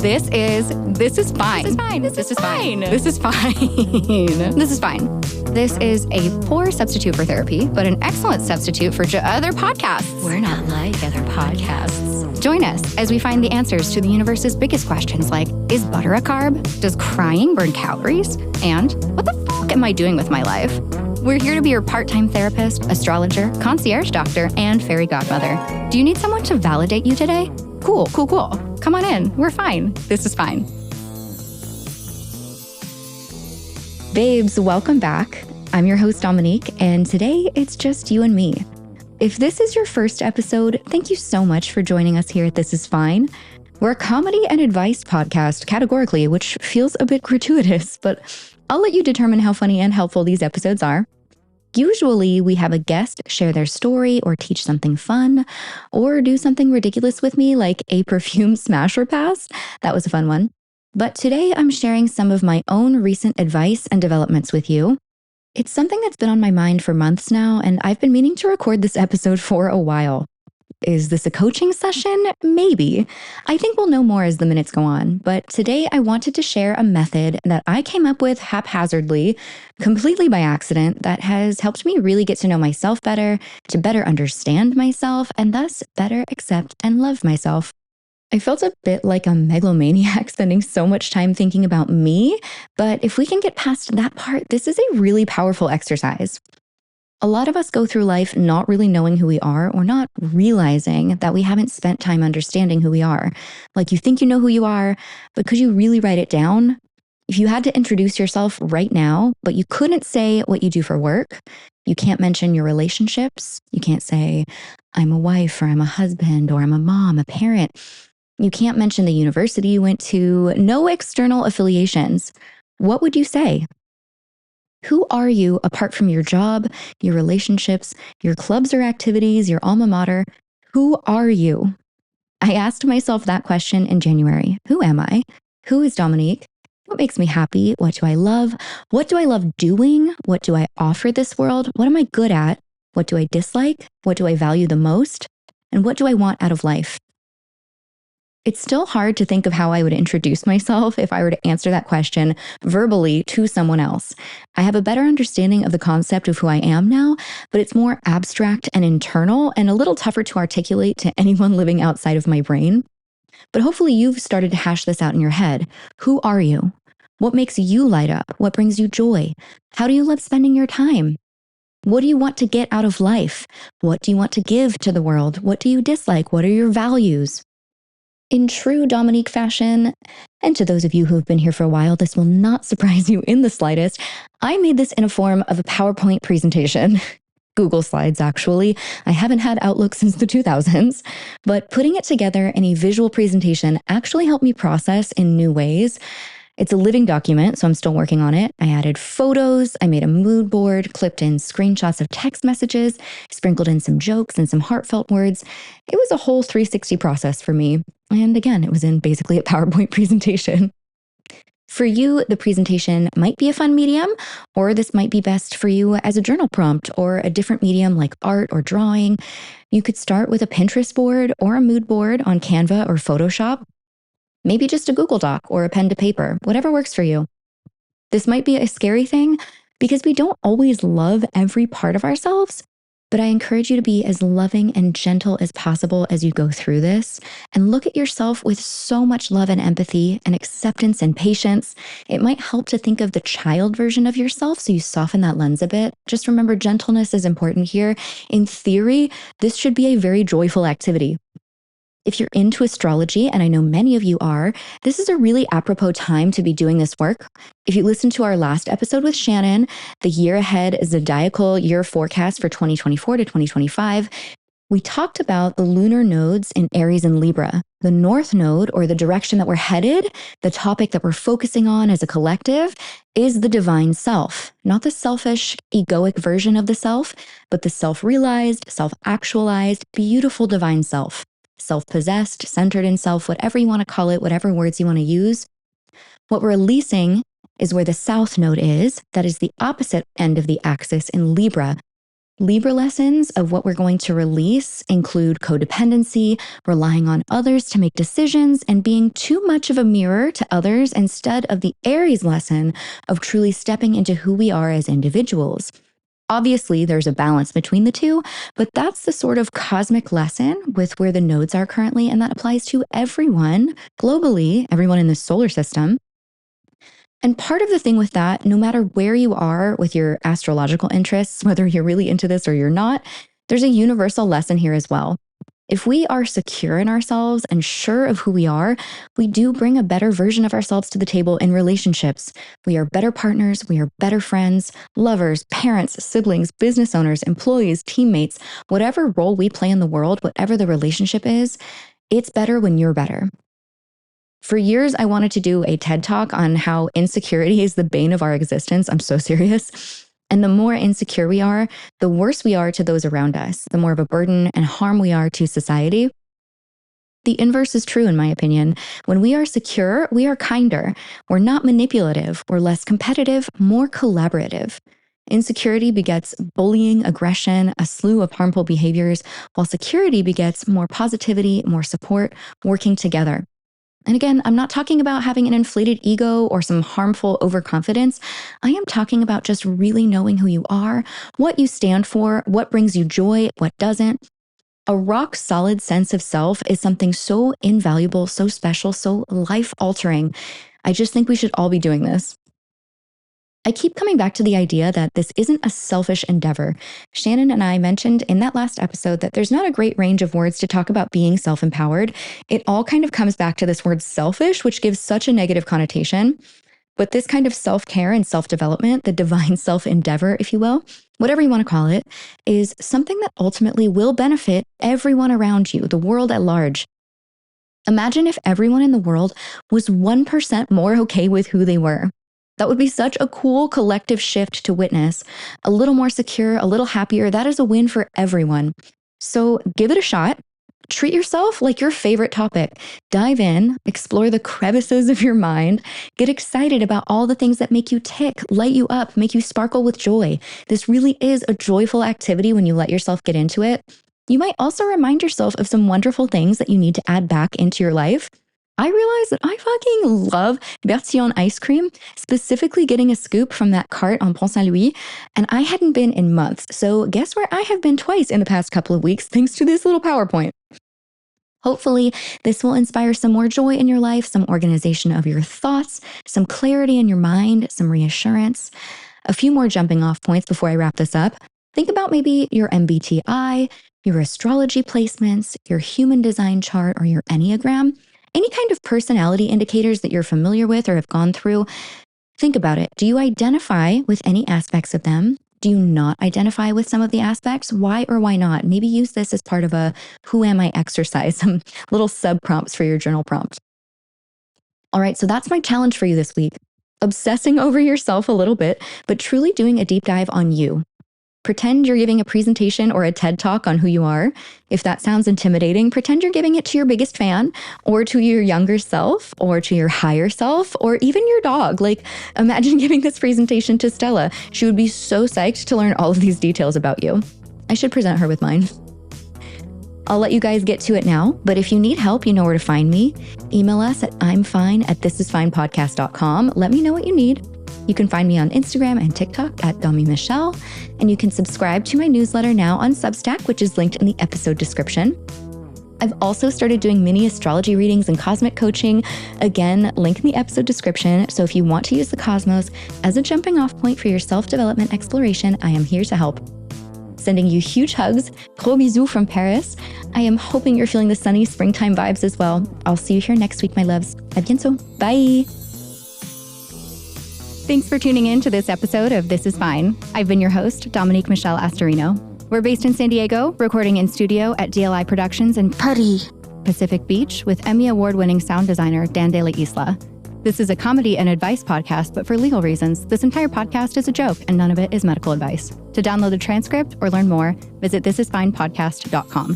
This is fine. This is fine. This is fine. This is fine. This is a poor substitute for therapy, but an excellent substitute for other podcasts. We're not like other podcasts. Join us as we find the answers to the universe's biggest questions like, is butter a carb? Does crying burn calories? And what the fuck am I doing with my life? We're here to be your part-time therapist, astrologer, concierge doctor, and fairy godmother. Do you need someone to validate you today? Cool. Come on in. We're fine. This is fine. Babes, welcome back. I'm your host, Dominique, and today it's just you and me. If this is your first episode, thank you so much for joining us here at This Is Fine. We're a comedy and advice podcast categorically, which feels a bit gratuitous, but I'll let you determine how funny and helpful these episodes are. Usually, we have a guest share their story or teach something fun or do something ridiculous with me like a perfume smash or pass. That was a fun one. But today, I'm sharing some of my own recent advice and developments with you. It's something that's been on my mind for months now, and I've been meaning to record this episode for a while. Is this a coaching session? Maybe. I think we'll know more as the minutes go on, but today I wanted to share a method that I came up with haphazardly, completely by accident, that has helped me really get to know myself better, to better understand myself, and thus better accept and love myself. I felt a bit like a megalomaniac spending so much time thinking about me, but if we can get past that part, this is a really powerful exercise. A lot of us go through life not really knowing who we are or not realizing that we haven't spent time understanding who we are. Like you think you know who you are, but could you really write it down? If you had to introduce yourself right now, but you couldn't say what you do for work, you can't mention your relationships, you can't say, I'm a wife or I'm a husband or I'm a mom, a parent. You can't mention the university you went to, no external affiliations. What would you say? Who are you apart from your job, your relationships, your clubs or activities, your alma mater? Who are you? I asked myself that question in January. Who am I? Who is Dominique? What makes me happy? What do I love? What do I love doing? What do I offer this world? What am I good at? What do I dislike? What do I value the most? And what do I want out of life? It's still hard to think of how I would introduce myself if I were to answer that question verbally to someone else. I have a better understanding of the concept of who I am now, but it's more abstract and internal and a little tougher to articulate to anyone living outside of my brain. But hopefully you've started to hash this out in your head. Who are you? What makes you light up? What brings you joy? How do you love spending your time? What do you want to get out of life? What do you want to give to the world? What do you dislike? What are your values? In true Dominique fashion, and to those of you who have been here for a while, this will not surprise you in the slightest, I made this in a form of a PowerPoint presentation. Google Slides, actually. I haven't had Outlook since the 2000s, but putting it together in a visual presentation actually helped me process in new ways. It's a living document, so I'm still working on it. I added photos, I made a mood board, clipped in screenshots of text messages, sprinkled in some jokes and some heartfelt words. It was a whole 360 process for me. And again, it was in basically a PowerPoint presentation. For you, the presentation might be a fun medium, or this might be best for you as a journal prompt or a different medium like art or drawing. You could start with a Pinterest board or a mood board on Canva or Photoshop. Maybe just a Google Doc or a pen to paper, whatever works for you. This might be a scary thing because we don't always love every part of ourselves, but I encourage you to be as loving and gentle as possible as you go through this and look at yourself with so much love and empathy and acceptance and patience. It might help to think of the child version of yourself so you soften that lens a bit. Just remember, gentleness is important here. In theory, this should be a very joyful activity. If you're into astrology, and I know many of you are, this is a really apropos time to be doing this work. If you listen to our last episode with Shannon, the year ahead zodiacal year forecast for 2024 to 2025, we talked about the lunar nodes in Aries and Libra. The North Node, or the direction that we're headed, the topic that we're focusing on as a collective, is the divine self. Not the selfish, egoic version of the self, but the self-realized, self-actualized, beautiful divine self. Self-possessed, centered in self, whatever you want to call it, whatever words you want to use. What we're releasing is where the South Node is. That is the opposite end of the axis in Libra. Libra lessons of what we're going to release include codependency, relying on others to make decisions, and being too much of a mirror to others instead of the Aries lesson of truly stepping into who we are as individuals. Obviously, there's a balance between the two, but that's the sort of cosmic lesson with where the nodes are currently, and that applies to everyone globally, everyone in the solar system. And part of the thing with that, no matter where you are with your astrological interests, whether you're really into this or you're not, there's a universal lesson here as well. If we are secure in ourselves and sure of who we are, we do bring a better version of ourselves to the table in relationships. We are better partners, we are better friends, lovers, parents, siblings, business owners, employees, teammates, whatever role we play in the world, whatever the relationship is, it's better when you're better. For years, I wanted to do a TED Talk on how insecurity is the bane of our existence. I'm so serious. And the more insecure we are, the worse we are to those around us, the more of a burden and harm we are to society. The inverse is true, in my opinion. When we are secure, we are kinder. We're not manipulative. We're less competitive, more collaborative. Insecurity begets bullying, aggression, a slew of harmful behaviors, while security begets more positivity, more support, working together. And again, I'm not talking about having an inflated ego or some harmful overconfidence. I am talking about just really knowing who you are, what you stand for, what brings you joy, what doesn't. A rock solid sense of self is something so invaluable, so special, so life altering. I just think we should all be doing this. I keep coming back to the idea that this isn't a selfish endeavor. Shannon and I mentioned in that last episode that there's not a great range of words to talk about being self-empowered. It all kind of comes back to this word selfish, which gives such a negative connotation. But this kind of self-care and self-development, the divine self-endeavor, if you will, whatever you want to call it, is something that ultimately will benefit everyone around you, the world at large. Imagine if everyone in the world was 1% more okay with who they were. That would be such a cool collective shift to witness. A little more secure, a little happier. That is a win for everyone. So give it a shot. Treat yourself like your favorite topic. Dive in, explore the crevices of your mind, get excited about all the things that make you tick, light you up, make you sparkle with joy. This really is a joyful activity when you let yourself get into it. You might also remind yourself of some wonderful things that you need to add back into your life. I realized that I fucking love Bertillon ice cream, specifically getting a scoop from that cart on Pont Saint-Louis, and I hadn't been in months. So guess where I have been twice in the past couple of weeks, thanks to this little PowerPoint. Hopefully, this will inspire some more joy in your life, some organization of your thoughts, some clarity in your mind, some reassurance. A few more jumping off points before I wrap this up. Think about maybe your MBTI, your astrology placements, your human design chart, or your Enneagram. Any kind of personality indicators that you're familiar with or have gone through, think about it. Do you identify with any aspects of them? Do you not identify with some of the aspects? Why or why not? Maybe use this as part of a who am I exercise, some little sub prompts for your journal prompt. All right, so that's my challenge for you this week. Obsessing over yourself a little bit, but truly doing a deep dive on you. Pretend you're giving a presentation or a TED Talk on who you are. If that sounds intimidating, pretend you're giving it to your biggest fan or to your younger self or to your higher self or even your dog. Like, imagine giving this presentation to Stella. She would be so psyched to learn all of these details about you. I should present her with mine. I'll let you guys get to it now, but if you need help, you know where to find me. Email us at imfine@thisisfinepodcast.com. Let me know what you need. You can find me on Instagram and TikTok at Domi Michelle, and you can subscribe to my newsletter now on Substack, which is linked in the episode description. I've also started doing mini astrology readings and cosmic coaching. Again, link in the episode description. So if you want to use the cosmos as a jumping off point for your self-development exploration, I am here to help. Sending you huge hugs, gros bisous from Paris. I am hoping you're feeling the sunny springtime vibes as well. I'll see you here next week, my loves. À bientôt. Bye. Thanks for tuning in to this episode of This Is Fine. I've been your host, Dominique Michelle Astorino. We're based in San Diego, recording in studio at DLI Productions in Pacific Beach with Emmy Award-winning sound designer Dan De La Isla. This is a comedy and advice podcast, but for legal reasons, this entire podcast is a joke and none of it is medical advice. To download the transcript or learn more, visit thisisfinepodcast.com.